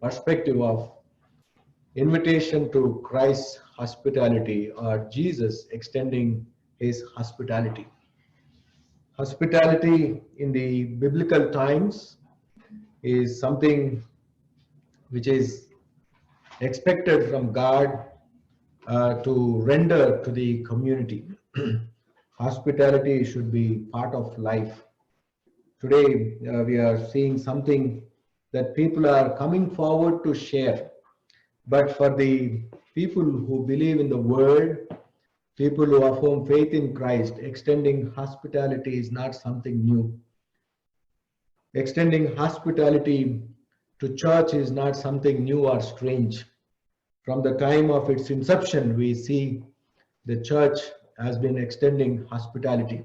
perspective of invitation to Christ's hospitality or Jesus extending his hospitality. Hospitality in the biblical times is something which is expected from God to render to the community. Hospitality should be part of life. Today, we are seeing something that people are coming forward to share. But for the people who believe in the word, people who affirm faith in Christ, extending hospitality is not something new. Extending hospitality to church is not something new or strange. From the time of its inception, we see the church has been extending hospitality.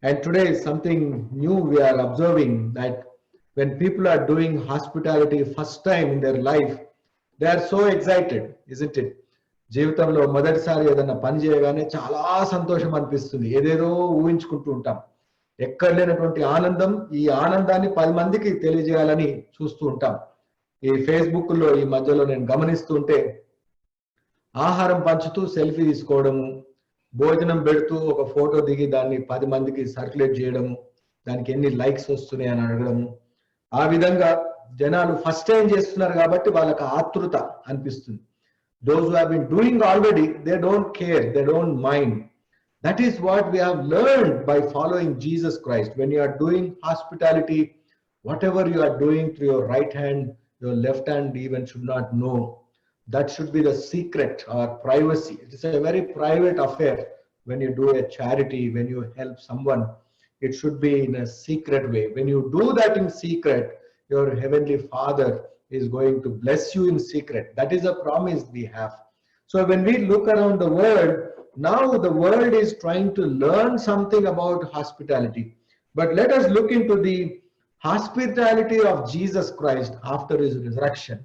And today, something new we are observing that when people are doing hospitality first time in their life, they are so excited, isn't it? జీవితంలో మొదటిసారి ఏదైనా పని చేయగానే చాలా సంతోషం అనిపిస్తుంది, ఏదేదో ఊహించుకుంటూ ఉంటాం. ఎక్కడ లేనటువంటి ఆనందం, ఈ ఆనందాన్ని 10 మందికి తెలియజేయాలని చూస్తూ ఉంటాం. ఈ ఫేస్బుక్ లో ఈ మధ్యలో నేను గమనిస్తుంటే ఆహారం పంచుతూ సెల్ఫీ తీసుకోవడము, భోజనం పెడుతూ ఒక ఫోటో దిగి దాన్ని 10 మందికి సర్క్యులేట్ చేయడము, దానికి ఎన్ని లైక్స్ వస్తున్నాయి అని అడగడము. ఆ విధంగా జనాలు ఫస్ట్ టైం చేస్తున్నారు కాబట్టి వాళ్ళకి ఆతృత అనిపిస్తుంది. Those who have been doing already, they don't care, they don't mind. That is what we have learned by following Jesus Christ. When you are doing hospitality, whatever you are doing through your right hand, your left hand even should not know. That should be the secret or privacy. It is a very private affair. When you do a charity, when you help someone, it should be in a secret way. When you do that in secret, your heavenly Father is going to bless you in secret. That is a promise we have. So when we look around the world, now the world is trying to learn something about hospitality. But let us look into the hospitality of Jesus Christ after his resurrection.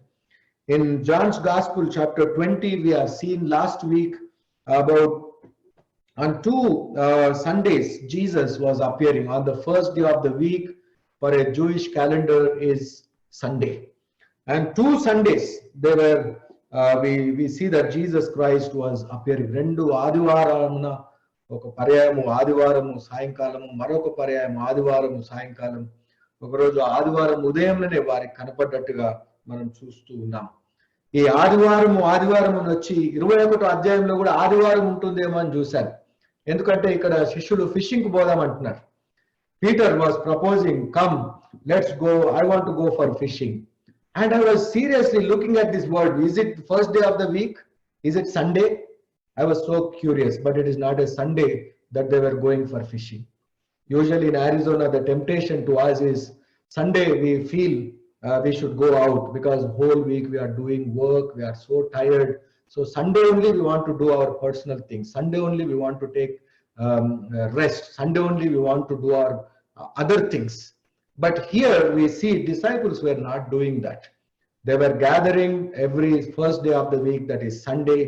In John's Gospel, chapter 20, we have seen last week about on 2 Sundays, Jesus was appearing. On the first day of the week for a Jewish calendar is Sunday. And 2 Sundays, they were, we see that Jesus Christ was appearing. Rendu ఆదివారమున ఒక పర్యాయము ఆదివారము సాయంకాలము, మరొక పర్యాయము ఆదివారము సాయంకాలం, ఒకరోజు ఆదివారం ఉదయంలోనే వారికి కనపడ్డట్టుగా మనం చూస్తూ ఉన్నాం. ఈ ఆదివారం వచ్చి 21వ అధ్యాయంలో కూడా ఆదివారం ఉంటుందేమో అని చూశాను. ఎందుకంటే ఇక్కడ శిష్యులు ఫిషింగ్ కు పోదామంటున్నారు. Peter was proposing, come, let's go, I want to go for fishing. And I was seriously looking at this word. Is it the first day of the week? Is it Sunday? I was so curious, but it is not a Sunday that they were going for fishing. Usually in Arizona, the temptation to us is Sunday we feel we should go out because whole week we are doing work, we are so tired. So Sunday only we want to do our personal things. Sunday only we want to take rest. Sunday only we want to do our other things. But here we see disciples were not doing that. They were gathering every first day of the week, that is Sunday,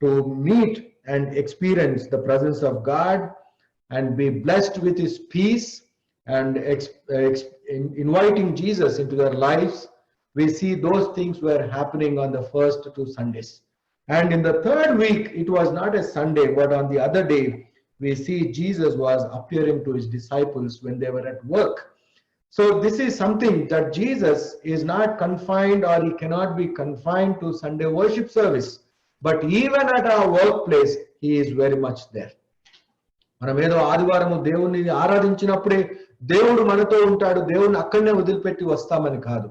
to meet and experience the presence of God and be blessed with his peace and inviting Jesus into their lives. We see those things were happening on the first 2 Sundays. And in the third week, it was not a Sunday, but on the other day, we see Jesus was appearing to his disciples when they were at work. So this is something that Jesus is not confined, or he cannot be confined to Sunday worship service, but even at our workplace, he is very much there. మనం ఏదో ఆదివారము దేవుణ్ణి ఆరాధించినప్పుడే దేవుడు మనతో ఉంటాడు, దేవుణ్ణి అక్కడనే వదిలిపెట్టి వస్తామని కాదు.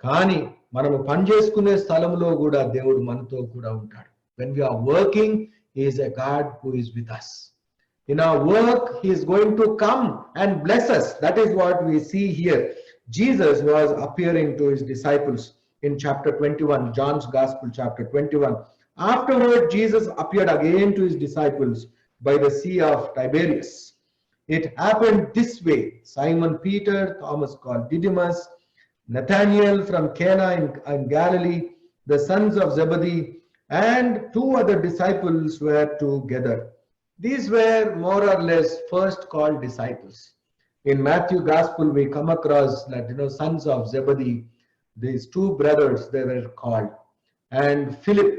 కానీ మనము పని చేసుకునే స్థలంలో కూడా దేవుడు మనతో కూడా ఉంటాడు. When we are working, he is a God who is with us. In our work, he is going to come and bless us. That is what we see here. Jesus was appearing to his disciples in chapter 21, John's Gospel, chapter 21. Afterward, Jesus appeared again to his disciples by the Sea of Tiberias. It happened this way. Simon Peter, Thomas called Didymus, Nathanael from Cana in Galilee, the sons of Zebedee, and 2 other disciples were together. These were more or less first called disciples. In Matthew Gospel, we come across that, sons of Zebedee. these two brothers, they were called. And Philip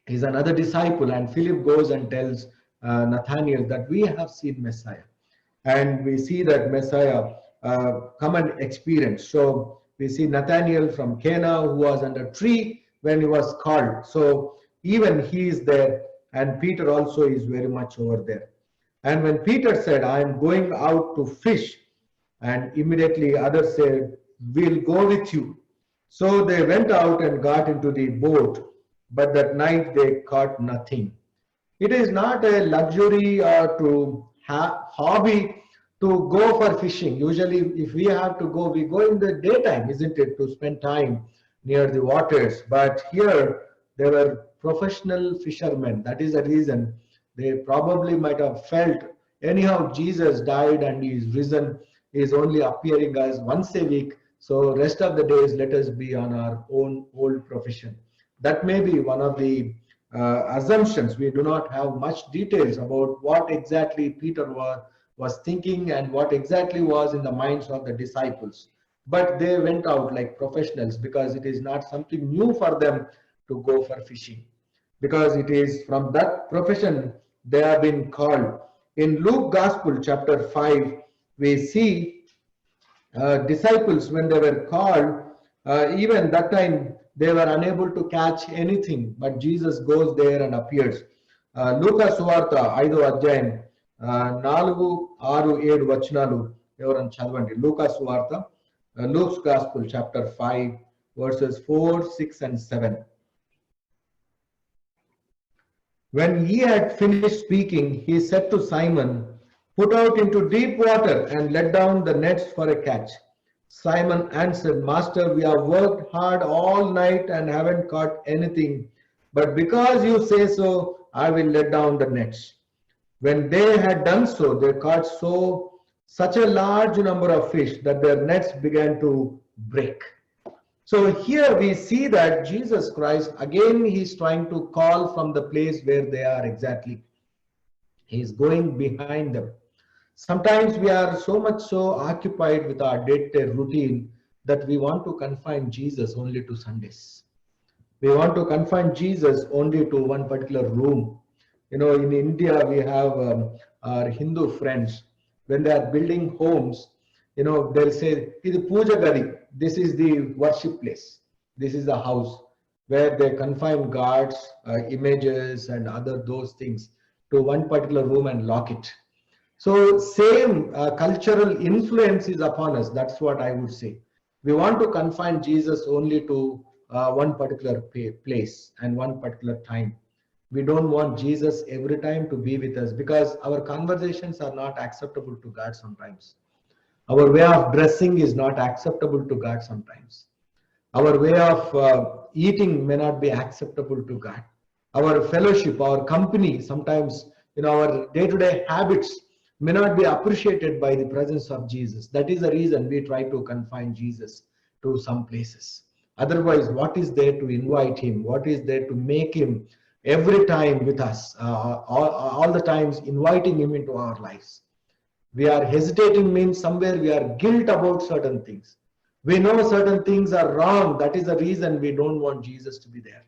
is another disciple, and Philip goes and tells Nathaniel that we have seen Messiah. And we see that Messiah come and experience. So we see Nathaniel from Cana, who was under a tree when he was called. So even he is there, and Peter also is very much over there. And when Peter said, I am going out to fish, and immediately others said, we'll go with you. So they went out and got into the boat, but that night they caught nothing. It is not a luxury or to hobby to go for fishing. Usually if we have to go, we go in the daytime, isn't it, to spend time near the waters. But here they were professional fishermen. That is the reason they probably might have felt, anyhow, Jesus died and he is risen, he is only appearing as once a week. So rest of the days, let us be on our own old profession. That may be one of the assumptions. We do not have much details about what exactly Peter was thinking and what exactly was in the minds of the disciples. But they went out like professionals because it is not something new for them to go for fishing. Because it is from that profession they have been called. In Luke Gospel chapter 5, we see disciples, when they were called, even that time they were unable to catch anything, but Jesus goes there and appears. Luka Suvarta 5వ అధ్యాయం 4, 6, 7 వచనాలు ఎవరైనా చదవండి. Luka Suvarta, Luke's Gospel chapter 5 verses 4, 6 and 7. When he had finished speaking, he said to Simon, put out into deep water and let down the nets for a catch. Simon answered, Master, we have worked hard all night and haven't caught anything, but because you say so, I will let down the nets. When they had done so, they caught such a large number of fish that their nets began to break. So here we see that Jesus Christ, again, he's trying to call from the place where they are exactly. He's going behind them. Sometimes we are so much so occupied with our day-to-day routine that we want to confine Jesus only to Sundays. We want to confine Jesus only to one particular room. You know, in India, we have our Hindu friends. When they are building homes, you know, they'll say, "This is Puja Gadi. This is the worship place. This is the house," where they confine gods, images, and other those things to one particular room and lock it. So same cultural influence is upon us. That's what I would say. We want to confine Jesus only to one particular place and one particular time. We don't want Jesus every time to be with us because our conversations are not acceptable to God sometimes. Our way of dressing is not acceptable to God sometimes. Our way of eating may not be acceptable to God. Our fellowship, our company, sometimes our day-to-day habits may not be appreciated by the presence of Jesus. That is the reason we try to confine Jesus to some places. Otherwise, what is there to invite him? What is there to make him every time with us? All the times inviting him into our lives. We are hesitating means somewhere we are guilt about certain things. We know certain things are wrong. That is the reason we don't want Jesus to be there.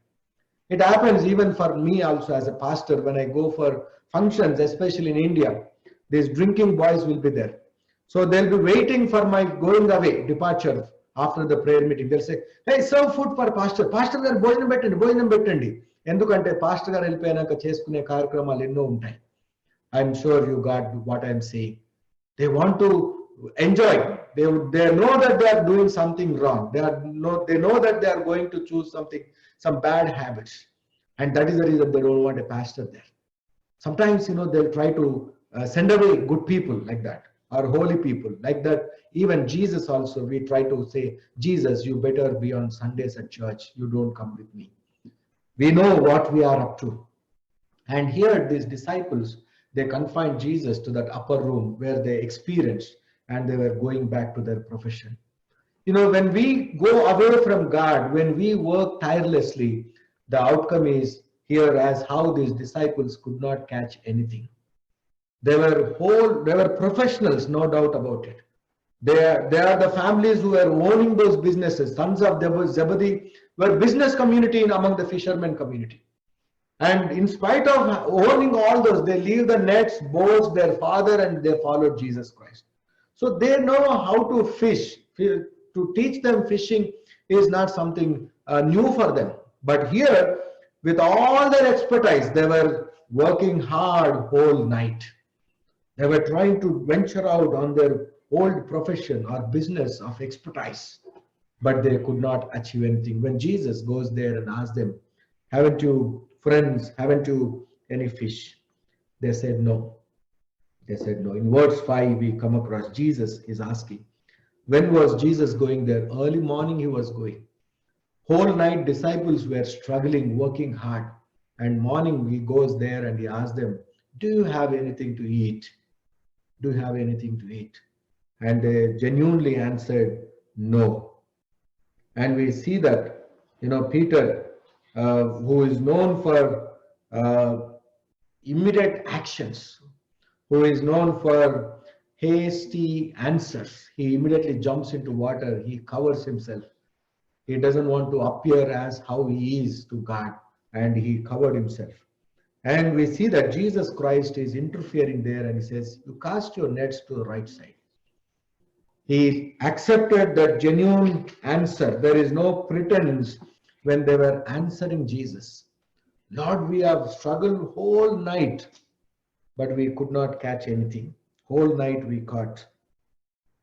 It happens even for me also as a pastor when I go for functions, especially in India. These drinking boys will be there. So they'll be waiting for my going away, departure after the prayer meeting. They'll say, hey, serve food for pastor. Pastor garu భోజనం పెట్టండి. ఎందుకంటే pastor గారు వెళ్ళిపోయినాక చేసుకునే కార్యక్రమాలు ఎన్నో ఉంటాయి. I'm sure you got what I'm saying. They want to enjoy. They know that they are doing something wrong. They know that they are going to choose some bad habits. And that is the reason they don't want a pastor there. Sometimes, they'll try to send away good people like that, or holy people like that. Even Jesus also, we try to say, Jesus, you better be on Sundays at church. You don't come with me. We know what we are up to. And here these disciples, they confined Jesus to that upper room where they experienced and they were going back to their profession. When we go away from God, when we work tirelessly, the outcome is here as how these disciples could not catch anything. They were professionals, no doubt about it. They are the families who were owning those businesses. Sons of Zebedee were business community in among the fishermen community. And in spite of owning all those, they leave the nets, boats, their father, and they followed Jesus Christ. So they know how to fish. To teach them fishing is not something new for them. But here, with all their expertise, they were working hard whole night. They were trying to venture out on their old profession or business of expertise, but they could not achieve anything. When Jesus goes there and asks them, haven't you friends, haven't you any fish? They said no. They said no. In verse 5, we come across Jesus is asking, when was Jesus going there? Early morning he was going. Whole night disciples were struggling, working hard. And morning he goes there and he asks them, do you have anything to eat? Do you have anything to eat? And they genuinely answered, no. And we see that, Peter, who is known for immediate actions, who is known for hasty answers, he immediately jumps into water, he covers himself. He doesn't want to appear as how he is to God, and he covered himself. And we see that Jesus Christ is interfering there and he says, you cast your nets to the right side. He accepted that genuine answer. There is no pretense when they were answering Jesus. Lord, we have struggled whole night, but we could not catch anything. Whole night we caught,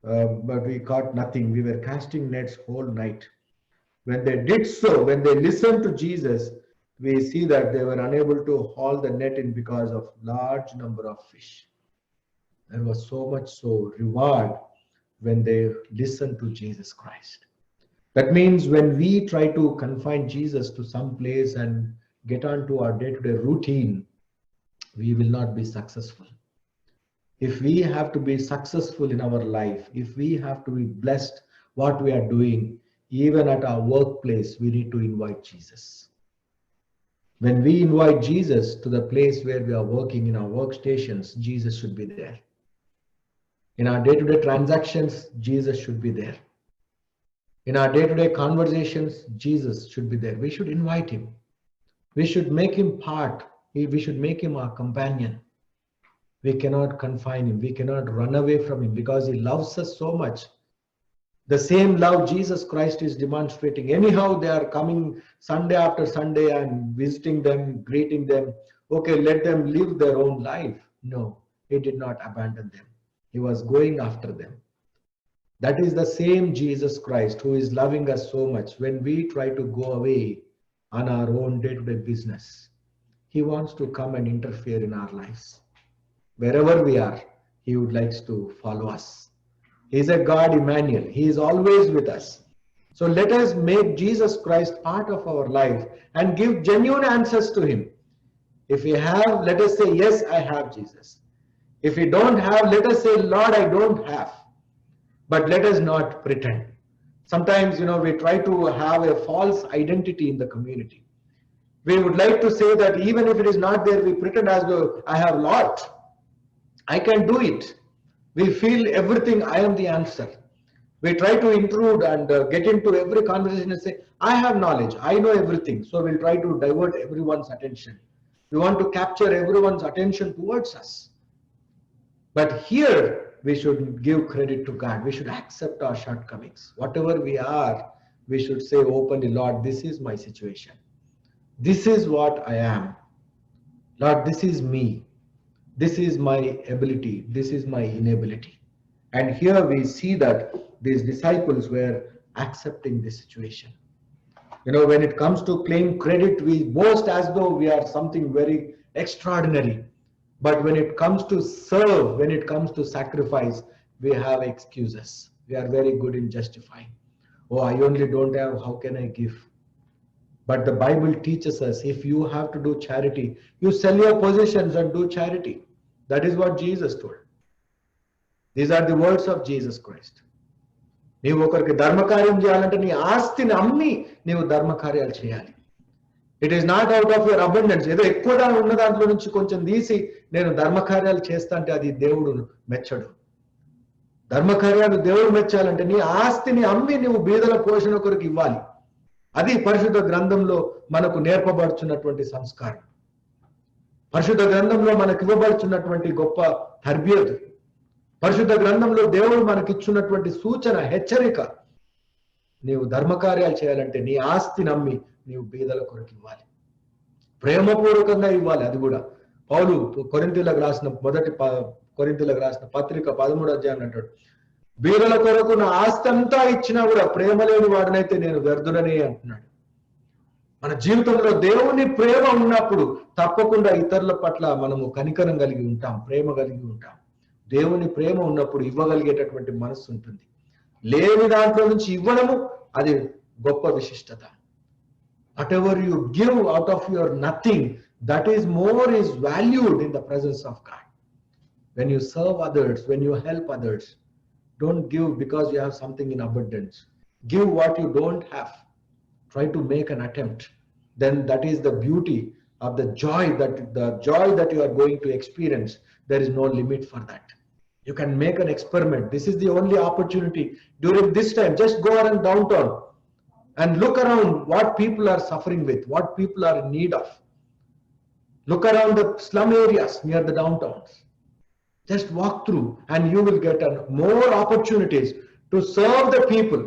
but we caught nothing. We were casting nets whole night. When they did so, when they listened to Jesus, we see that they were unable to haul the net in because of large number of fish. There was so much so reward when they listened to Jesus Christ. That means when we try to confine Jesus to some place and get on to our day-to-day routine, we will not be successful. If we have to be successful in our life, if we have to be blessed what we are doing, even at our workplace, we need to invite Jesus. When we invite Jesus to the place where we are working in our workstations, Jesus should be there. In our day-to-day transactions, Jesus should be there. In our day-to-day conversations, Jesus should be there. We should invite him. We should make him part. We should make him our companion. We cannot confine him. We cannot run away from him because he loves us so much. The same love Jesus Christ is demonstrating. Anyhow, they are coming Sunday after Sunday and visiting them, greeting them. Okay, let them live their own life. No, he did not abandon them. He was going after them. That is the same Jesus Christ who is loving us so much. When we try to go away on our own day-to-day business, he wants to come and interfere in our lives. Wherever we are, he would like to follow us. He is a God Emmanuel. He is always with us. So let us make Jesus Christ part of our life and give genuine answers to him. If we have, let us say, yes, I have Jesus. If we don't have, let us say, Lord, I don't have. But let us not pretend. Sometimes, we try to have a false identity in the community. We would like to say that even if it is not there, we pretend as though I have lot. I can do it. We feel everything, I am the answer. We try to intrude and get into every conversation and say, I have knowledge, I know everything. So we'll try to divert everyone's attention. We want to capture everyone's attention towards us. But here, we should give credit to God. We should accept our shortcomings. Whatever we are, we should say openly, Lord, this is my situation. This is what I am. Lord, this is me. This is my ability. This is my inability. And here we see that these disciples were accepting this situation. When it comes to claim credit, we boast as though we are something very extraordinary. But when it comes to serve, when it comes to sacrifice, we have excuses. We are very good in justifying. Oh, I only don't have, how can I give? But the Bible teaches us, if you have to do charity, you sell your possessions and do charity. That is what Jesus told. These are the words of Jesus Christ. నీవు ఒకరికి ధర్మకార్యం చేయాలంటే నీ ఆస్తిని అమ్మి నీవు ధర్మకార్యాలు చేయాలి. It is not out of your abundance. ఏదో ఎక్కువగా ఉన్న దాంట్లో నుంచి కొంచెం తీసి నేను ధర్మకార్యాలు చేస్తా అంటే అది దేవుడు మెచ్చడు. ధర్మకార్యాలు దేవుడు మెచ్చాలంటే నీ ఆస్తిని అమ్మి నువ్వు బీదల పోషణ కొరకు ఇవ్వాలి. అది పరిశుద్ధ గ్రంథంలో మనకు నేర్పబడుచున్నటువంటి సంస్కారం. పరిశుద్ధ గ్రంథంలో మనకు ఇవ్వబడుచున్నటువంటి గొప్ప తర్బియత్. పరిశుద్ధ గ్రంథంలో దేవుడు మనకిచ్చున్నటువంటి సూచన, హెచ్చరిక. నీవు ధర్మకార్యాలు చేయాలంటే నీ ఆస్తిని అమ్మి నీవు బీదల కొరకు ఇవ్వాలి, ప్రేమపూర్వకంగా ఇవ్వాలి. అది కూడా పౌలు కొరింథీయులకు రాసిన పత్రిక 13వ అధ్యాయం అంటాడు, బీదల కొరకు నా ఆస్తి అంతా ఇచ్చినా కూడా ప్రేమ లేని వాడినైతే నేను వ్యర్థుడనే అంటున్నాడు. మన జీవితంలో దేవుని ప్రేమ ఉన్నప్పుడు తప్పకుండా ఇతరుల పట్ల మనము కనికరం కలిగి ఉంటాం, ప్రేమ కలిగి ఉంటాం. దేవుని ప్రేమ ఉన్నప్పుడు ఇవ్వగలిగేటటువంటి మనస్సు ఉంటుంది. లేని దాంట్లో నుంచి ఇవ్వడము అది గొప్ప విశిష్టత. whatever you give out of your nothing, that is more is valued in the presence of God. When you serve others, when you help others, don't give because you have something in abundance. Give what you don't have. Try to make an attempt. Then that is the beauty of the joy that you are going to experience. There is no limit for that. You can make an experiment. This is the only opportunity during this time. Just go around downtown and look around what people are suffering with, what people are in need of. Look around the slum areas near the downtowns. Just walk through and you will get more opportunities to serve the people.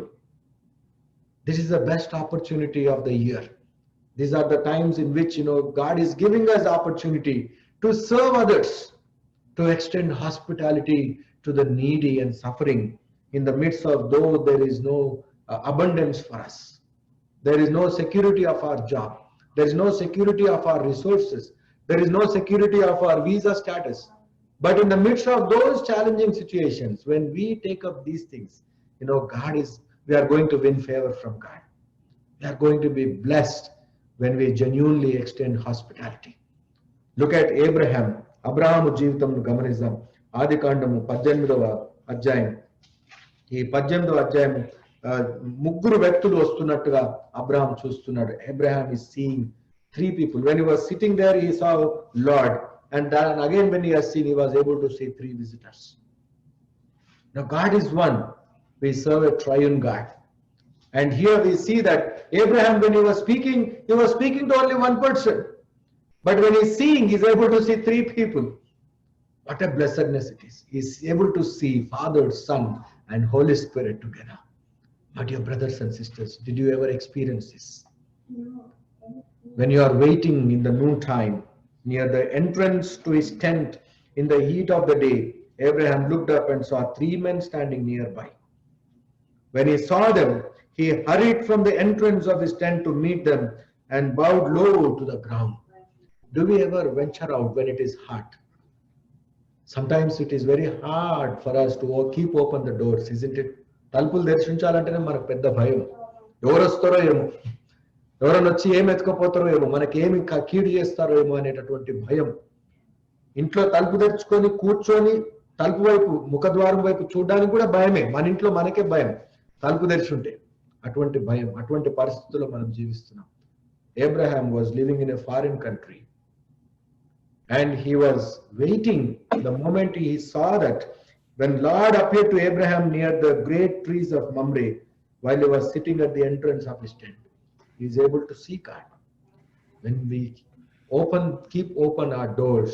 This is the best opportunity of the year. These are the times in which, God is giving us opportunity to serve others, to extend hospitality to the needy and suffering in the midst of though there is no abundance for us. There is no security of our job. There is no security of our resources. There is no security of our visa status. But in the midst of those challenging situations, when we take up these things, we are going to win favor from God. We are going to be blessed when we genuinely extend hospitality. Look at Abraham జీవితంను గమనిద్దాం. ఆదికాండము 18వ అధ్యాయం. ఈ 18వ అధ్యాయం ముగ్గురు వ్యక్తులు వస్తున్నట్టుగా Abraham చూస్తున్నాడు. Abraham is seeing three people. When he was sitting there, he saw Lord, and then again when he has seen, he was able to see three visitors. Now God is one. We serve a triune God. And here we see that Abraham, when he was speaking to only one person. But when he's seeing, he's able to see three people. What a blessedness it is. He's able to see Father, Son, and Holy Spirit together. My dear brothers and sisters, did you ever experience this? When you are waiting in the noontime near the entrance to his tent in the heat of the day, Abraham looked up and saw three men standing nearby. When he saw them, he hurried from the entrance of his tent to meet them and bowed low to the ground. Do we ever venture out when it is hot? Sometimes it is very hard for us to keep open the doors, isn't it? తలుపులు తెరిచించాలంటేనే మనకు పెద్ద భయం. ఎవరు వస్తారో ఏమో, ఎవరైనా వచ్చి ఏం ఎత్తుకపోతారో ఏమో, మనకేమి కీడు చేస్తారో ఏమో అనేటటువంటి భయం. ఇంట్లో తలుపు తెరుచుకొని కూర్చొని తలుపు వైపు, ముఖద్వారం వైపు చూడడానికి కూడా భయమే. మన ఇంట్లో మనకే భయం తలుపు తెరిచి ఉంటే. అటువంటి భయం, అటువంటి పరిస్థితుల్లో మనం జీవిస్తున్నాం. Abraham was living in a foreign country and he was waiting the moment he saw that when Lord appeared to Abraham near the great trees of Mamre while he was sitting at the entrance of his tent. He is able to see God. When we keep open our doors,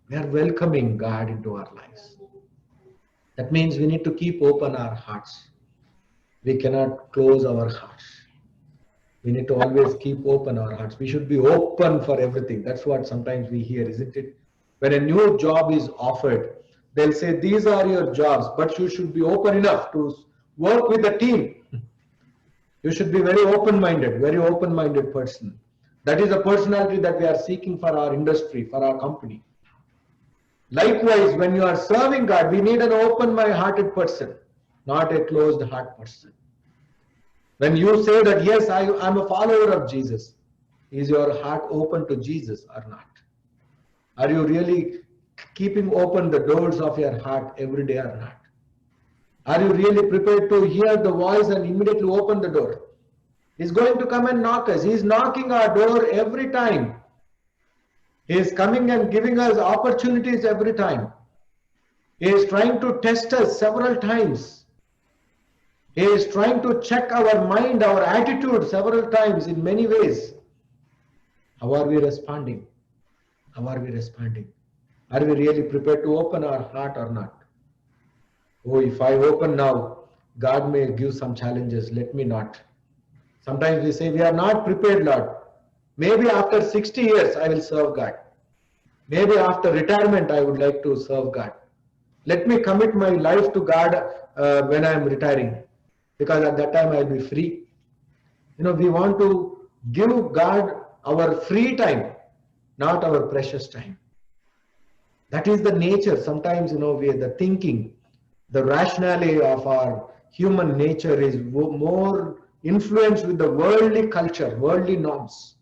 we are welcoming God into our lives. That means we need to keep open our hearts. We cannot close our hearts. We need to always keep open our hearts. We should be open for everything. That's what sometimes we hear, isn't it? When a new job is offered, they'll say, these are your jobs, but you should be open enough to work with the team. You should be very open-minded person. That is the personality that we are seeking for our industry, for our company. Likewise, when you are serving God, we need an open-hearted person, not a closed-heart person. When you say that, yes, I'm a follower of Jesus, is your heart open to Jesus or not? Are you really keeping open the doors of your heart every day or not? Are you really prepared to hear the voice and immediately open the door? He's going to come and knock us. He's knocking our door every time. He is coming and giving us opportunities every time. He is trying to test us several times. He is trying to check our mind, our attitude several times in many ways. How are we responding? How are we responding? Are we really prepared to open our heart or not? Oh, if I open now, God may give some challenges. Let me not. Sometimes we say, we are not prepared, Lord. Maybe after 60 years, I will serve God. Maybe after retirement, I would like to serve God. Let me commit my life to God when I am retiring, because at that time I will be free. We want to give God our free time, not our precious time. That is the nature. Sometimes, we the thinking, the rationality of our human nature is more influenced with the worldly culture, worldly norms.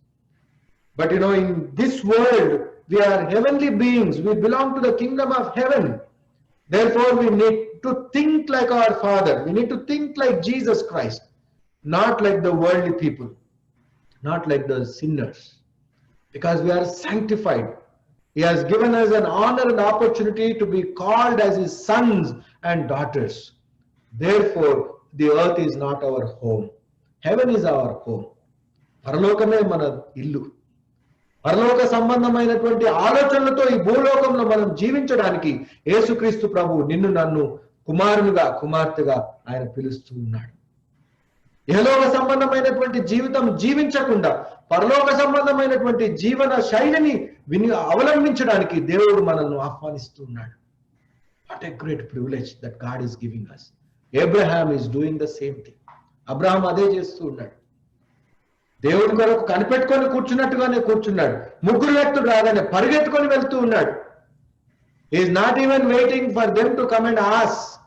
But in this world, we are heavenly beings. We belong to the kingdom of heaven. Therefore, we need to think like our Father. We need to think like Jesus Christ, not like the worldly people, not like the sinners, because we are sanctified. He has given us an honor and opportunity to be called as his sons and daughters. Therefore, the earth is not our home. Heaven is our home. పరలోకమే మన ఇల్లు. పరలోక సంబంధమైనటువంటి ఆలోచనలతో ఈ భూలోకంలో మనం జీవించడానికి యేసుక్రీస్తు ప్రభు నిన్ను నన్ను కుమారునిగా కుమార్తెగా ఆయన పిలుస్తూ ఉన్నాడు. ఇహలోక సంబంధమైనటువంటి జీవితం జీవించకుండా పరలోక సంబంధమైనటువంటి జీవన శైలిని అవలంబించడానికి దేవుడు మనల్ని ఆహ్వానిస్తూ ఉన్నాడు. What a great privilege that God is giving us. Abraham is doing the same thing. Abraham అదే చేస్తూ ఉన్నాడు. దేవుడి కొరకు కనిపెట్టుకొని కూర్చున్నట్టుగానే కూర్చున్నాడు. ముగ్గురు వ్యక్తులు రాగానే పరిగెత్తుకొని వెళ్తూ ఉన్నాడు. He is not even waiting for them to come and ask,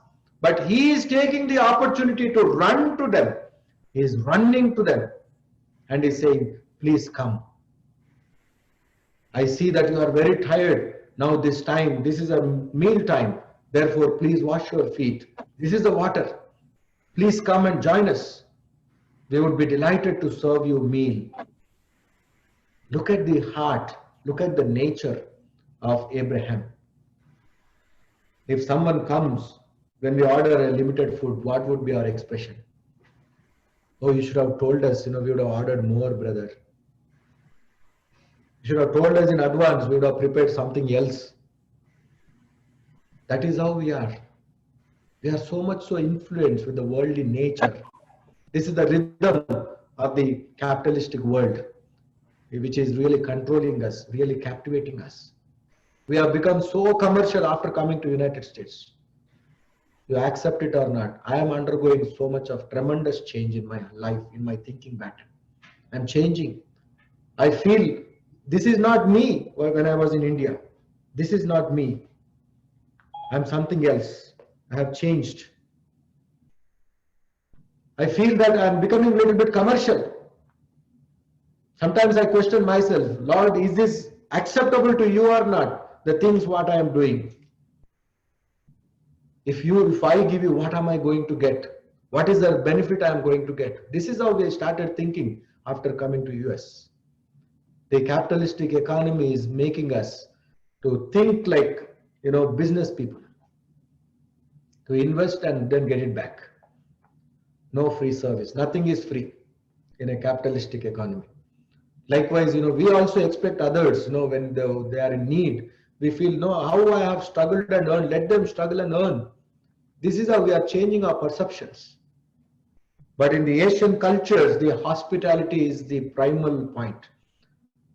but he is taking the opportunity to run to them. He is running to them and he is saying, please come. I see that you are very tired now. This time, this is a meal time. Therefore, please wash your feet. This is the water. Please come and join us. We would be delighted to serve you meal. Look at the heart. Look at the nature of Abraham. If someone comes, when we order a limited food, what would be our expression? Oh, you should have told us, we would have ordered more, brother. You should have told us in advance, we would have prepared something else. That is how we are. We are so much so influenced with the worldly nature. This is the rhythm of the capitalistic world, which is really controlling us, really captivating us. We have become so commercial after coming to United States. You accept it or not, I am undergoing so much of tremendous change in my life, in my thinking pattern. I'm changing. I feel this is not me when I was in India. This is not me. I'm something else. I have changed. I feel that I'm becoming a little bit commercial. Sometimes I question myself, Lord, is this acceptable to you or not? The things what I am doing. If I give you, what am I going to get? What is the benefit I am going to get? This is how we started thinking after coming to US. The capitalistic economy is making us to think like, business people. To invest and then get it back. No free service. Nothing is free in a capitalistic economy. Likewise, we also expect others, when they are in need. We feel, no, how I have struggled and earned, let them struggle and earn. This is how we are changing our perceptions. But in the Asian cultures, the hospitality is the primal point.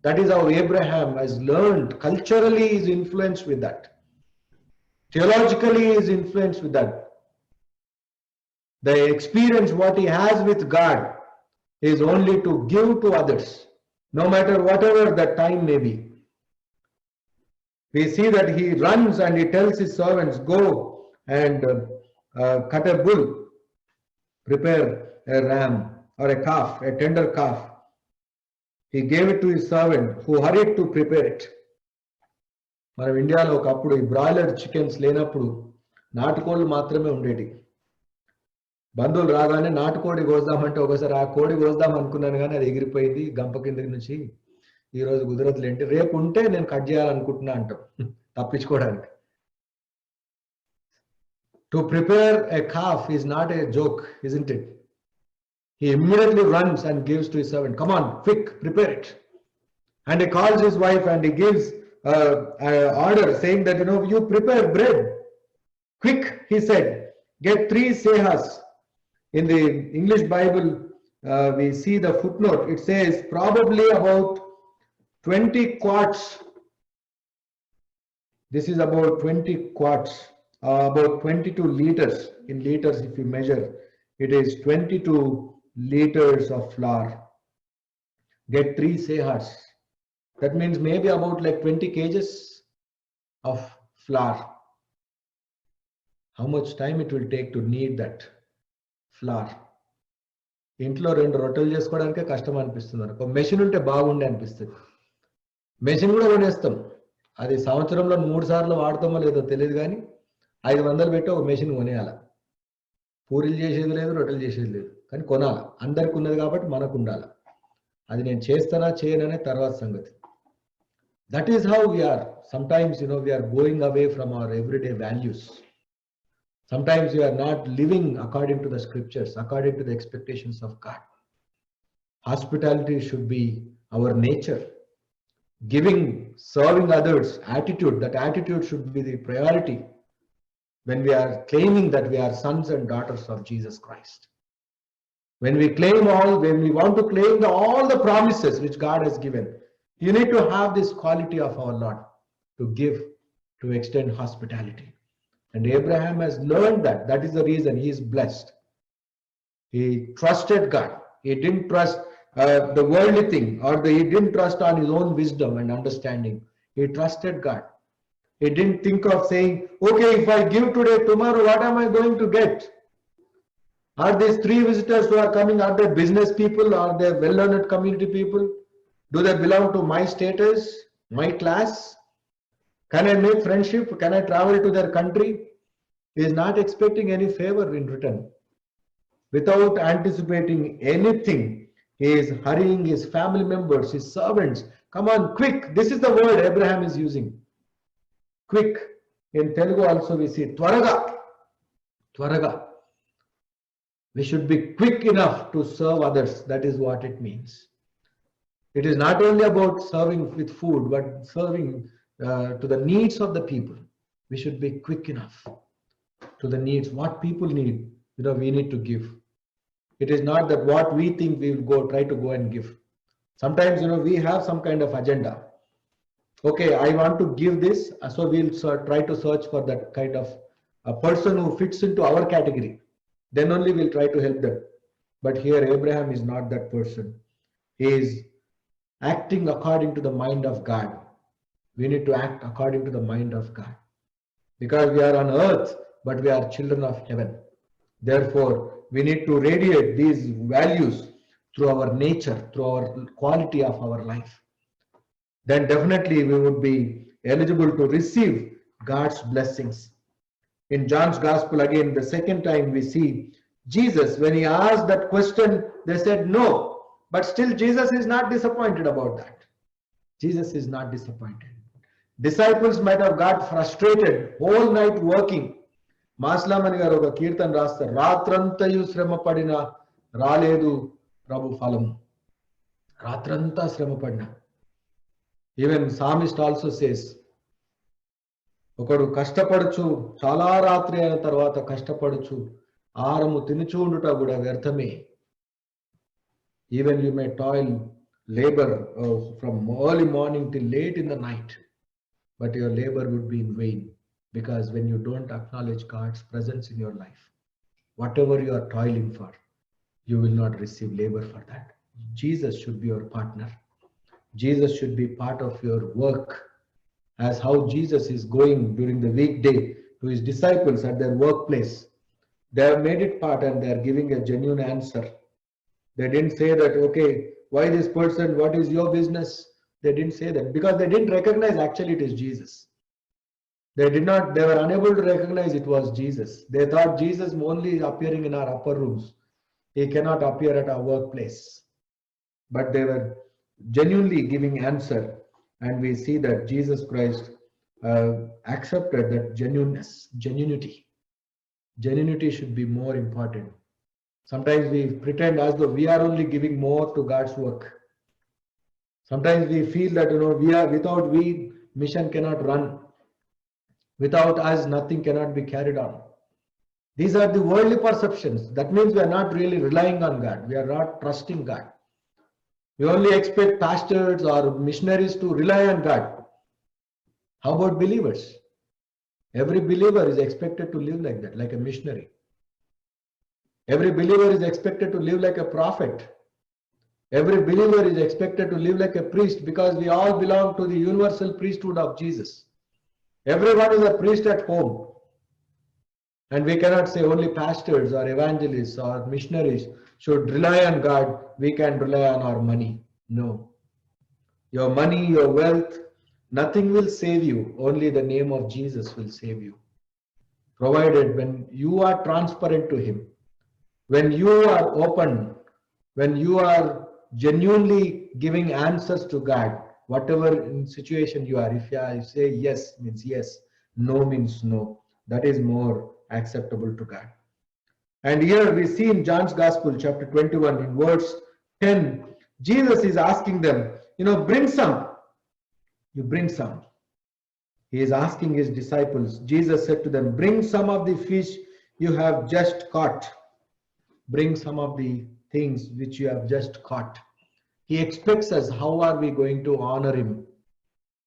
That is how Abraham has learned. Culturally, he is influenced with that. Theologically, he is influenced with that. The experience what he has with God is only to give to others, no matter whatever the time may be. We see that he runs and he tells his servants, go and cut a bull, prepare a ram or a calf, a tender calf. He gave it to his servant who hurried to prepare it. మనం ఇండియాలో ఒకప్పుడు ఈ broiler chickens లేనప్పుడు నాటుకోళ్ళు మాత్రమే ఉండేటి. బంధువులు రాగానే నాటుకోడి కోద్దామంటే ఒకసారి ఆ కోడి కోద్దాం అనుకున్నాను, కానీ అది ఎగిరిపోయింది గంప కింద నుంచి. ఈ రోజు కుదరదులేంటి, రేపు ఉంటే నేను కట్ చేయాలనుకుంటున్నా అంటాం తప్పించుకోవడానికి. To prepare a calf is not a joke, isn't it? He immediately runs and gives to his servant, come on, quick, prepare it. And he calls his wife and he gives an order saying that, you prepare bread. Quick, he said, get 3 sehas. In the English Bible, we see the footnote. It says probably about 20 quarts. This is about 20 quarts, about 22 liters. In liters, if you measure, it is 22 liters of flour. Get 3 sehas. That means maybe about like 20 kgs of flour. How much time it will take to knead that flour? ఇంట్లో 2 రొట్టెలు చేసుకోవడానికే కష్టం అనిపిస్తుంది. ఒక machine ఉంటే బాగుండే అనిపిస్తుంది. Machine కూడా కొనేస్తాం. అది సంవత్సరంలో 3 సార్లు వాడతామో లేదో తెలియదు కానీ 500 పెట్టి ఒక మెషిన్ కొనేయాల. పూరీలు చేసేది లేదు, రొట్టెలు చేసేది లేదు. కానీ కొనాల. అందరికి ఉన్నది కాబట్టి మనకు ఉండాలి. అది నేను చేస్తానా చేయననే తర్వాత సంగతి. That is how we are. Sometimes, we are going away from our everyday values. Sometimes we are not living according to the scriptures, according to the expectations of God. Hospitality should be our nature. Giving, serving others, attitude, that attitude should be the priority when we are claiming that we are sons and daughters of Jesus Christ. When we want to claim all the promises which God has given, you need to have this quality of our Lord to give, to extend hospitality. And Abraham has learned that. That is the reason he is blessed. He trusted God. He didn't trust the worldly thing, or he didn't trust on his own wisdom and understanding. He trusted God. He didn't think of saying, okay, if I give today, tomorrow, what am I going to get? Are these 3 visitors who are coming, are they business people? Are they well-learned community people? Do they belong to my status, my class? Can I make friendship? Can I travel to their country? He is not expecting any favor in return. Without anticipating anything, he is hurrying his family members, his servants. Come on, quick. This is the word Abraham is using. Quick. In Telugu also we see Twaraga. Twaraga. We should be quick enough to serve others. That is what it means. It is not only about serving with food, but serving to the needs of the people. We should be quick enough to the needs. What people need, we need to give. It is not that what we think we will try to go and give. Sometimes, we have some kind of agenda. Okay, I want to give this, so we'll try to search for that kind of a person who fits into our category. Then only we'll try to help them. But here Abraham is not that person. He is acting according to the mind of God. We need to act according to the mind of God. Because we are on earth, but we are children of heaven. Therefore, we need to radiate these values through our nature, through our quality of our life. Then definitely we would be eligible to receive God's blessings. In John's Gospel, again, the second time we see Jesus, when he asked that question, they said no. But still Jesus is not disappointed about that. Jesus is not disappointed. Disciples might have got frustrated, whole night working. Maslamani గారు ఒక కీర్తన రాస్తారు, రాత్రంతయు శ్రమ పడిన రాలేదు ప్రభు ఫలము. రాత్రంతా శ్రమ పడిన. ఈవెన్ సామిస్ట్ ఆల్సో సేస్, ఒకడు కష్టపడుచు చాలా రాత్రి అయిన తర్వాత కష్టపడుచు ఆహారము తినుచూండుట కూడా వ్యర్థమే. Even you may toil, labor from early morning till late in the night, but your labor would be in vain, because when you don't acknowledge God's presence in your life, whatever you are toiling for, you will not receive labor for that. Jesus should be your partner. Jesus should be part of your work, as how Jesus is going during the weekday to his disciples at their workplace. They have made it part and they are giving a genuine answer. They didn't say that, okay, why this person, what is your business? They didn't say that, because they didn't recognize actually it is Jesus. They were unable to recognize it was Jesus. They thought Jesus only appearing in our upper rooms. He cannot appear at our workplace. But they were genuinely giving answer, and we see that Jesus Christ accepted that genuinity. Genuinity should be more important. Sometimes we pretend as though we are only giving more to God's work. Sometimes we feel that we are without we mission cannot run. Without us nothing cannot be carried on. These are the worldly perceptions. That means we are not really relying on God. We are not trusting God. We only expect pastors or missionaries to rely on God. How about believers? Every believer is expected to live like that, like a missionary. Every believer is expected to live like a prophet. Every believer is expected to live like a priest, because we all belong to the universal priesthood of Jesus. Everyone is a priest at home. And we cannot say only pastors or evangelists or missionaries should rely on God. We can rely on our money. No. Your money, your wealth, nothing will save you. Only the name of Jesus will save you. Provided when you are transparent to Him, when you are open, when you are genuinely giving answers to God, whatever situation you are, if you say yes means yes, no means no, that is more acceptable to God. And here we see in John's Gospel, chapter 21, in verse 10, Jesus is asking them, bring some. You bring some. He is asking his disciples. Jesus said to them, bring some of the fish you have just caught. Bring some of the things which you have just caught. He expects us. How are we going to honor him?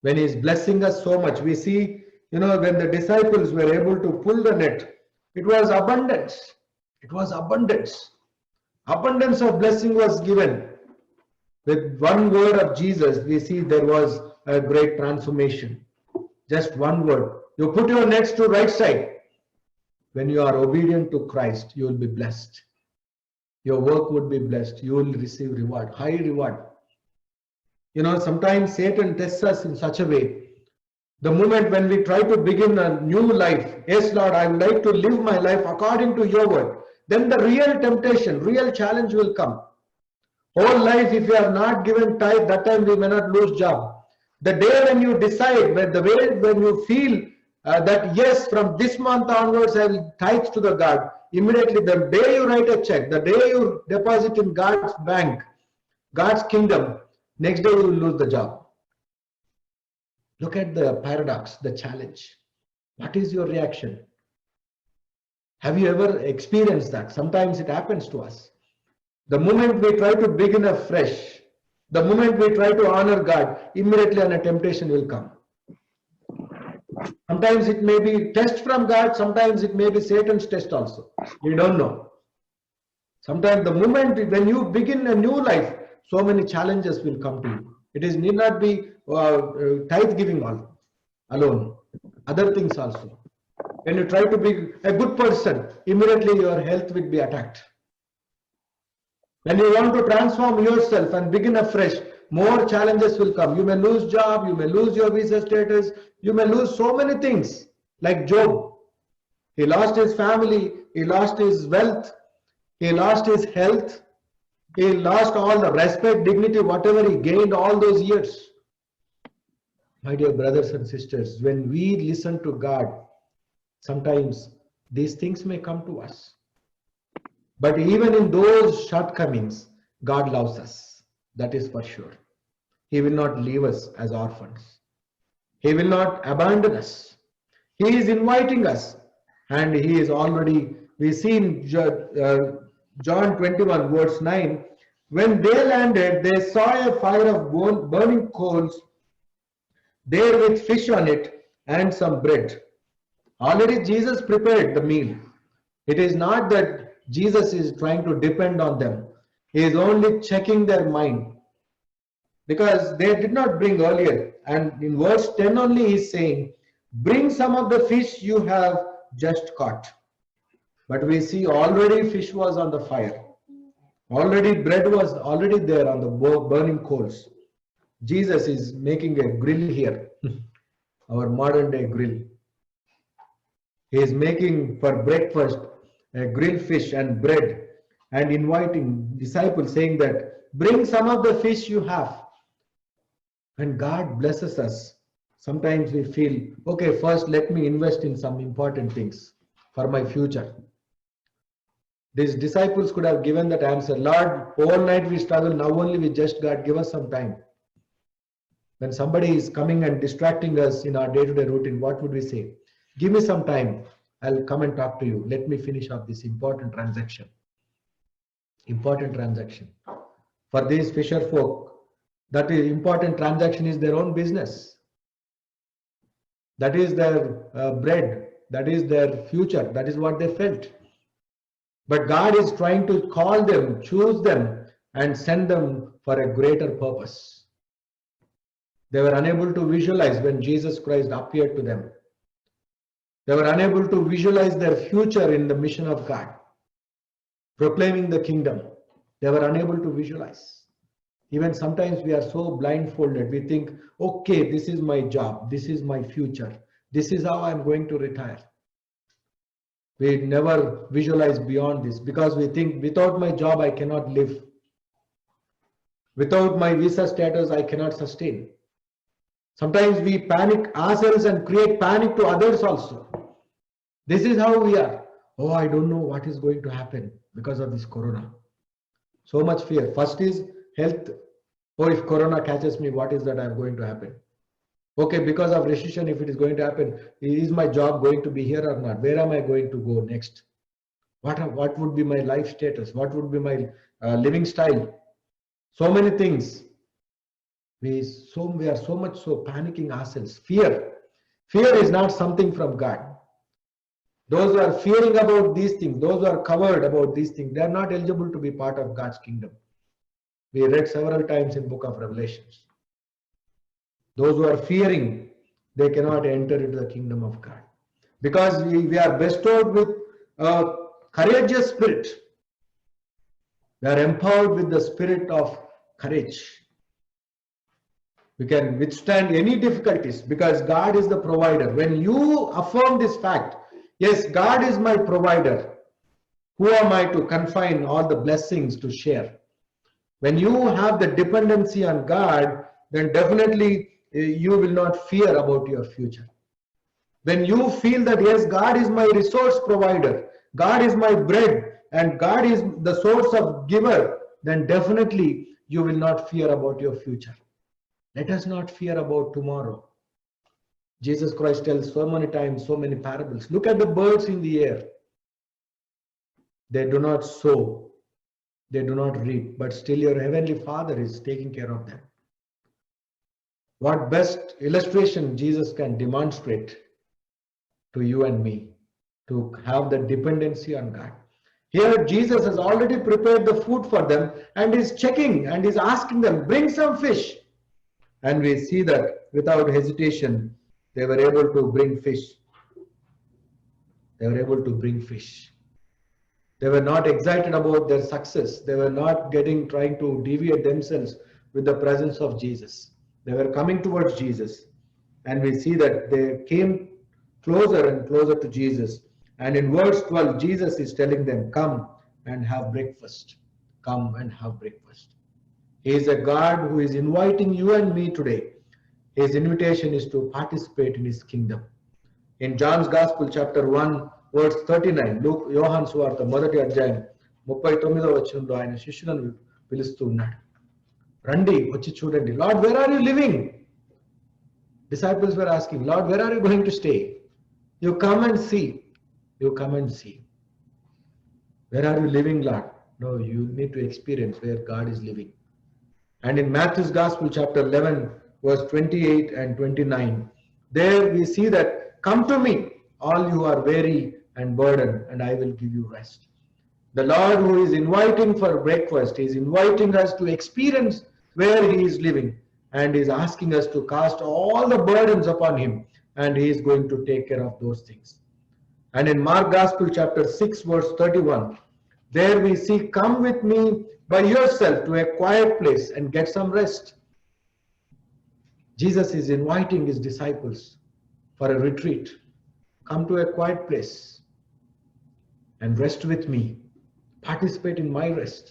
When he is blessing us so much, we see, when the disciples were able to pull the net, it was abundance. It was abundance. Abundance of blessing was given. With one word of Jesus, we see there was a great transformation. Just one word. You put your nets to right side. When you are obedient to Christ, you will be blessed. Your work would be blessed. You will receive reward, high reward. Sometimes Satan tests us in such a way. The moment when we try to begin a new life, yes, Lord, I would like to live my life according to your word, then the real temptation, real challenge will come. Whole life, if you are not given tithe, that time we may not lose job. The day when you decide, when you feel that yes, from this month onwards I will tithe to the God, immediately the day you write a check, the day you deposit in God's bank, God's kingdom, next day you will lose the job. Look at the paradox, the challenge. What is your reaction? Have you ever experienced that? Sometimes it happens to us. The moment we try to begin afresh, the moment we try to honor God, immediately a temptation will come. Sometimes it may be test from God, sometimes it may be Satan's test also. We don't know. Sometimes the moment when you begin a new life, so many challenges will come to you. It need not be tithe giving alone, other things also. When you try to be a good person, immediately your health will be attacked. When you want to transform yourself and begin afresh, more challenges will come. You may lose job, you may lose your visa status, you may lose so many things. Like Job, he lost his family, he lost his wealth, he lost his health, he lost all the respect, dignity, whatever he gained all those years. My dear brothers and sisters, when we listen to God, sometimes these things may come to us. But even in those shortcomings, God loves us. That is for sure. He will not leave us as orphans. He will not abandon us. He is inviting us. And he is already, we see in John 21 verse 9, when they landed, they saw a fire of burning coals there with fish on it and some bread. Already Jesus prepared the meal. It is not that Jesus is trying to depend on them. He is only checking their mind, because they did not bring earlier. And in verse 10 only he is saying, bring some of the fish you have just caught. But we see already fish was on the fire. Already bread was already there on the burning coals. Jesus is making a grill here, our modern day grill. He is making for breakfast a grilled fish and bread, and inviting disciples, saying that bring some of the fish you have. When God blesses us, sometimes we feel, okay, first let me invest in some important things. for my future? These disciples could have given that answer. Lord, overnight we struggle, now only we just God, give us some time. When somebody is coming and distracting us in our day-to-day routine, what would we say? Give me some time. I'll come and talk to you. Let me finish up this important transaction. Important transaction. For these fisher folk, that is important transaction is their own business. That is their bread. That is their future. That is what they felt. But God is trying to call them, choose them, and send them for a greater purpose. They were unable to visualize when Jesus Christ appeared to them. They were unable to visualize their future in the mission of God, proclaiming the kingdom. They were unable to visualize. Even sometimes we are so blindfolded. We think, okay, this is my job. This is my future. This is how I'm going to retire. We never visualize beyond this because we think without my job, I cannot live. Without my visa status, I cannot sustain. Sometimes we panic ourselves and create panic to others also. This is how we are. Oh, I don't know what is going to happen because of this corona. So much fear. First is health. Oh, if corona catches me, what is that I'm going to happen? Okay, because of recession, if it is going to happen, is my job going to be here or not? Where am I going to go next? What would be my life status? What would be my living style? So many things. We are so much so panicking ourselves. Fear is not something from God. Those who are fearing about these things, those who are covered about these things, they are not eligible to be part of God's kingdom. We read several times in book of Revelations. Those who are fearing, they cannot enter into the kingdom of God. Because we are bestowed with a courageous spirit. We are empowered with the spirit of courage. We can withstand any difficulties because God is the provider. When you affirm this fact, yes, God is my provider. Who am I to confine all the blessings to share? When you have the dependency on God, then definitely you will not fear about your future. When you feel that, yes, God is my resource provider, God is my bread, and God is the source of giver, then definitely you will not fear about your future. Let us not fear about tomorrow. Jesus Christ tells so many times, so many parables. Look at the birds in the air. They do not sow, they do not reap, but still your heavenly Father is taking care of them. What best illustration Jesus can demonstrate to you and me to have the dependency on God. Here Jesus has already prepared the food for them and is checking and is asking them, bring some fish. And we see that without hesitation, they were able to bring fish. They were able to bring fish. They were not excited about their success. They were not trying to deviate themselves with the presence of Jesus. They were coming towards Jesus. And we see that they came closer and closer to Jesus. And in verse 12, Jesus is telling them, come and have breakfast. Come and have breakfast. He is a God who is inviting you and me today. His invitation is to participate in his kingdom. In John's Gospel, chapter 1, verse 39, యోహాను సువార్త మొదటి అధ్యాయం 39వ వచనంలో ఆయన శిష్యులను పిలుస్తూ ఉన్నాడు. రండి వచ్చి చూడండి. Lord, where are you living? Disciples were asking, Lord, where are you going to stay? You come and see. You come and see. Where are you living, Lord? No, you need to experience where God is living. And in Matthew's Gospel, chapter 11, verse 28 and 29, there we see that, come to me, all you are weary and burdened, and I will give you rest. The Lord who is inviting for breakfast is inviting us to experience where he is living and is asking us to cast all the burdens upon him, and he is going to take care of those things. And in Mark Gospel, chapter 6, verse 31, there we see, come with me by yourself to a quiet place and get some rest. Jesus is inviting his disciples for a retreat. Come to a quiet place and rest with me. Participate in my rest.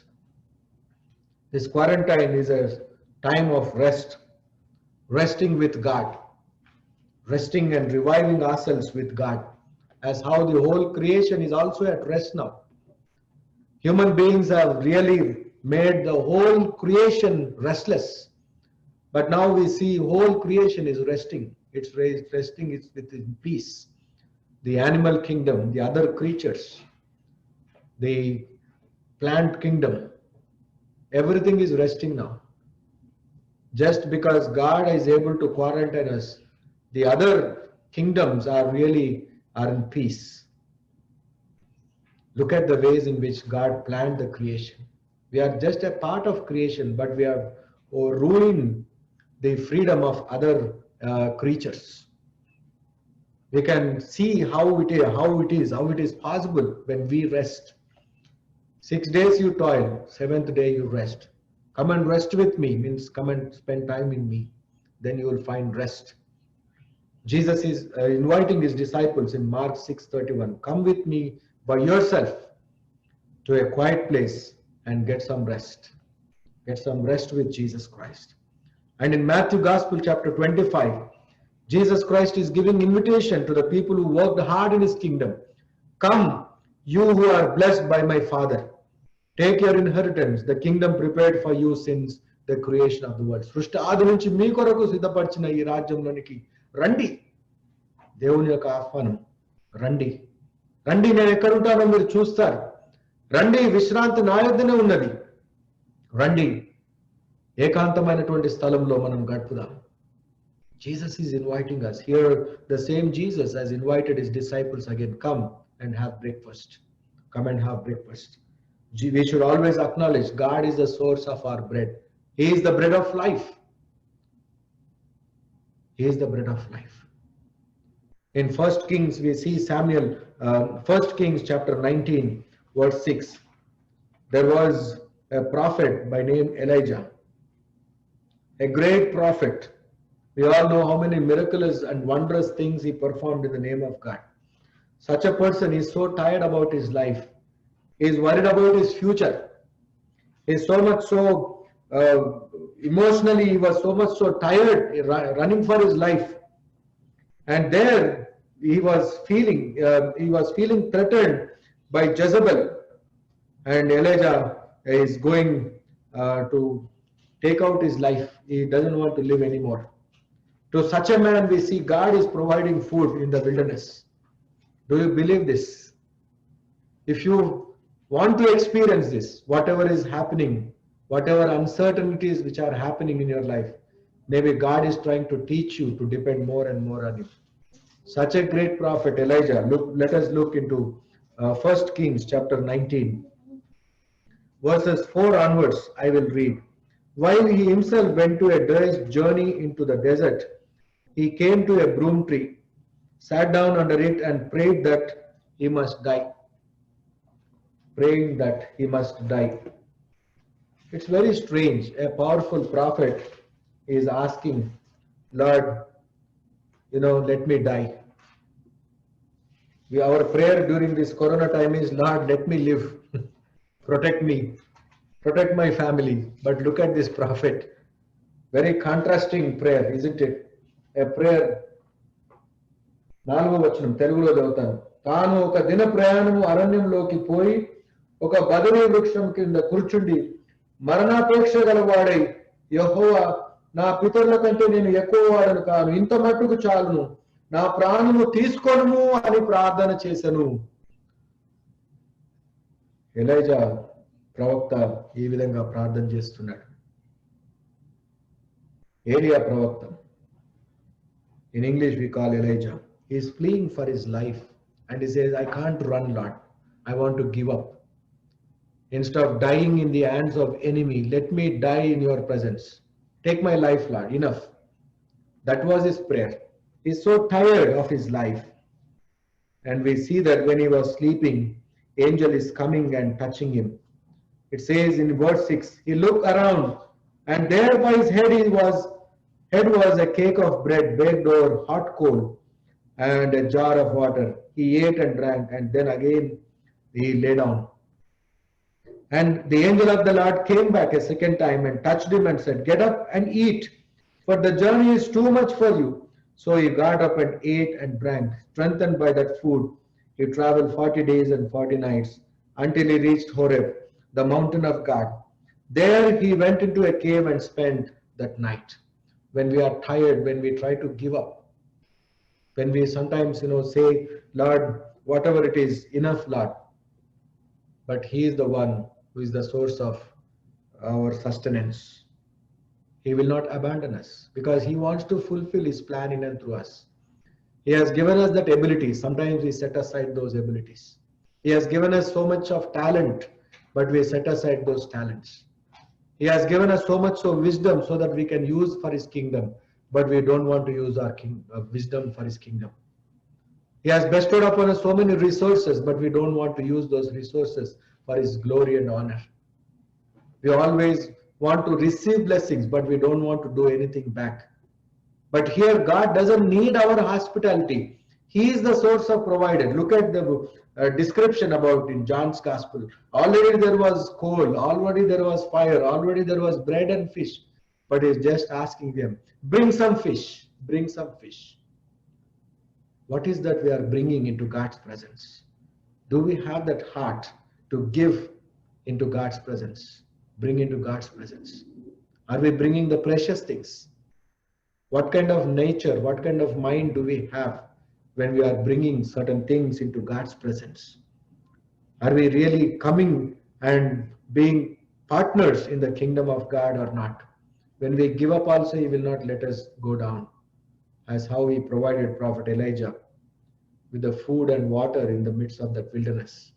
This quarantine is a time of rest, resting with God, resting and reviving ourselves with God as how the whole creation is also at rest now. Human beings have really made the whole creation restless. But now we see whole creation is resting. It's resting, it's within peace. The animal kingdom, the other creatures, the plant kingdom, everything is resting now. Just because God is able to quarantine us, the other kingdoms are in peace. Look at the ways in which God planned the creation. We are just a part of creation, but we have ruined the freedom of other creatures. We can see how it is possible when we rest. 6 days you toil, 7th day you rest. Come and rest with me means come and spend time in me. Then you will find rest. Jesus is inviting his disciples in Mark 6:31. Come with me by yourself to a quiet place and get some rest. Get some rest with Jesus Christ. And in Matthew Gospel chapter 25, Jesus Christ is giving invitation to the people who worked hard in his kingdom. Come, you who are blessed by my Father. Take your inheritance, the kingdom prepared for you since the creation of the world. సృష్టి ఆది నుంచి మీ కొరకు సిద్ధపరిచిన ఈ రాజ్యంలోనికి రండి. దేవుని యొక్క ఆహ్వానం. రండి. రండి, నేను ఎక్కడ ఉంటానో మీరు చూస్తారు. రండి, విశ్రాంతి నా యొద్దనే ఉన్నది. రండి, ఏకాంతమైనటువంటి స్థలంలో మనం గడుపుదాం. Jesus is inviting us. Here, the same Jesus has invited his disciples again. Come and have breakfast. Come and have breakfast. We should always acknowledge God is the source of our bread. He is the bread of life. He is the bread of life. In 1 Kings, we see Samuel, 1 Kings chapter 19, verse 6. There was a prophet by name Elijah, a great prophet. We all know how many miraculous and wondrous things he performed in the name of God. Such a person is so tired about his life. He is worried about his future. He is so much so emotionally, he was so much so tired running for his life. And there he was feeling threatened by Jezebel. And Elijah is going to take out his life. He doesn't want to live anymore. To such a man, we see God is providing food in the wilderness. Do you believe this? If you want to experience this, whatever is happening, whatever uncertainties which are happening in your life, maybe God is trying to teach you to depend more and more on him. Such a great prophet, Elijah. Let us look into 1 Kings chapter 19. Verses 4 onwards, I will read. While he himself went to a day's journey into the desert, he came to a broom tree, sat down under it and prayed that he must die. Praying that he must die. It's very strange. A powerful prophet is asking, Lord, let me die. Our prayer during this corona time is, Lord, let me live. Protect me. Protect my family. But look at this prophet. Very contrasting prayer, isn't it? A prayer. 4వ వచనం తెలుగులో చదువుతాను. తాను ఒక దిన ప్రయాణము అరణ్యంలోకి పోయి ఒక బదరీ వృక్షం కింద కూర్చుండి మరణాపేక్ష గలవాడై, యెహోవా, నా పితరుల కంటే నేను ఎక్కువ వాడను కాను, ఇంత మట్టుకు చాలును, నా ప్రాణము తీసుకోను అని ప్రార్థన చేశాను. ఎలీజా ప్రవక్త ఈ విధంగా ప్రార్థన చేస్తున్నాడు. ఏలియా ప్రవక్త. In English we call Elijah. He is fleeing for his life and he says, I can't run, Lord. I want to give up. Instead of dying in the hands of enemy, let me die in your presence. Take my life, Lord. Enough. That was his prayer. He is so tired of his life. And we see that when he was sleeping, angel is coming and touching him. It says in verse 6, he looked around and there by his head was a cake of bread baked over hot coal and a jar of water. He ate and drank and then again he lay down. And the angel of the Lord came back a second time and touched him and said, get up and eat, for the journey is too much for you. So he got up and ate and drank, strengthened by that food. He traveled 40 days and 40 nights until he reached Horeb, the mountain of God. There he went into a cave and spent that night. When we are tired, when we try to give up, when we sometimes say, Lord, whatever it is, enough, Lord. But he is the one who is the source of our sustenance. He will not abandon us because he wants to fulfill his plan in and through us. He has given us that ability. Sometimes we set aside those abilities. He has given us so much of talent, but we set aside those talents. He has given us so much of wisdom so that we can use for his kingdom, but we don't want to use our wisdom for his kingdom. He has bestowed upon us so many resources, but we don't want to use those resources for his glory and honor. We always want to receive blessings, but we don't want to do anything back. But here God doesn't need our hospitality. He is the source of provider. Look at the description about in John's gospel. Already there was coal, already there was fire, already there was bread and fish. But he's just asking them, bring some fish, bring some fish. What is that we are bringing into God's presence? Do we have that heart to give into God's presence? Bring into God's presence. Are we bringing the precious things? What kind of nature, what kind of mind do we have when we are bringing certain things into God's presence? Are we really coming and being partners in the kingdom of God or not? When we give up also, he will not let us go down, as how he provided Prophet Elijah with the food and water in the midst of that wilderness.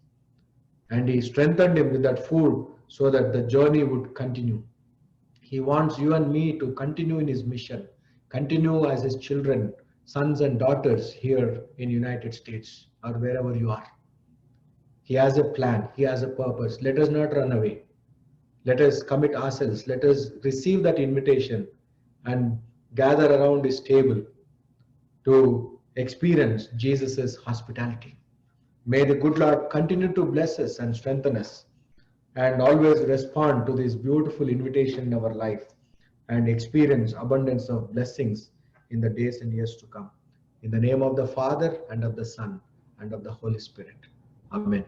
And he strengthened him with that food so that the journey would continue. He wants you and me to continue in his mission, continue as his children, sons and daughters here in United States or wherever you are. He has a plan, he has a purpose. Let us not run away. Let us commit ourselves. Let us receive that invitation and gather around his table to experience Jesus' hospitality. May the good Lord continue to bless us and strengthen us and always respond to this beautiful invitation in our life and experience abundance of blessings in the days and years to come. In the name of the Father and of the Son and of the Holy Spirit. Amen.